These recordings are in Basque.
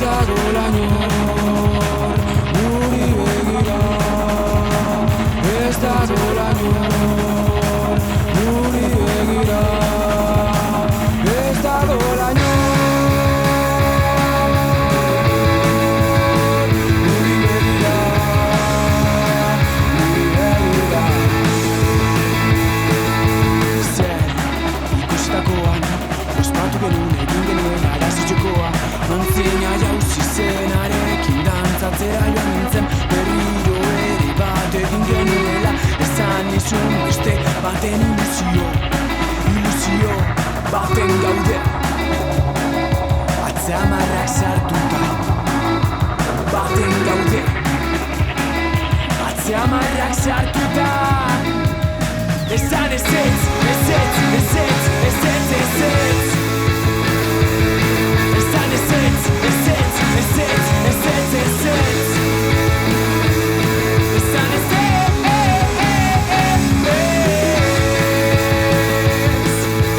dagoela inor guri begira, ez dagoela inor guri begira, ez dagoela inor guri begira, guri begira. Zer ikustutakoan ospatu genuen egin genuen arazitxokoa, mantzina jauzi zenarekin dantzatzera joan nintzen, berriro ere bat egin genuela, esan nizun beste baten ilusio baten gaude, atzamarrak sartuta baten gaude, atzamarrak sartuta, esan ezetz, ezetz, ezetz, ezetz, ezetz. Esan ezetz, ezetz, ezetz, ezetz, ezetz. Esan ezetz,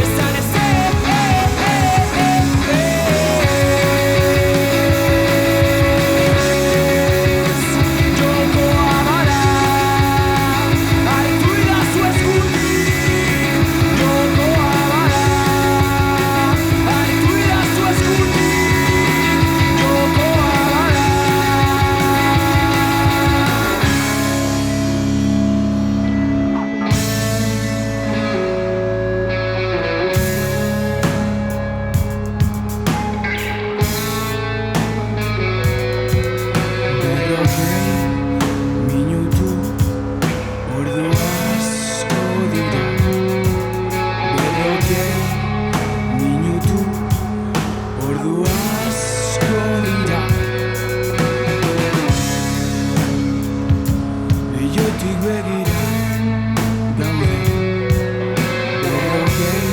esan ezetz, jokoa bada, hartu idazu eskutik, jokoa bada, hartu idazu eskutik, jokoa bada. Berrogei minutu ordu asko dira, berrogei minutu ordu asko dira, beiotik begira gaude, berrogei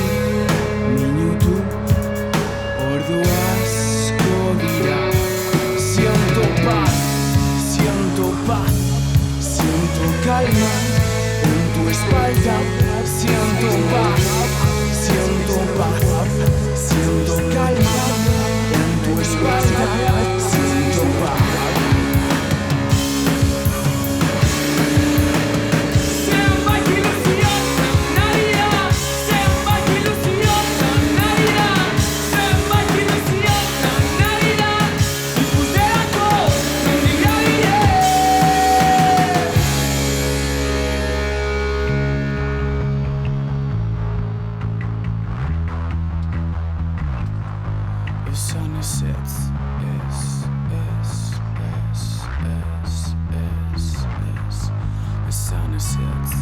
minutu ordu asko dira. Siento calma en tu espalda, siento paz, siento calma en tu espalda, siento paz. Zenbait ilusio naria, zenbait ilusio naria, zenbait ilusio naria, ikusterako nondik nabire. Esan ezetz, esan ezetz,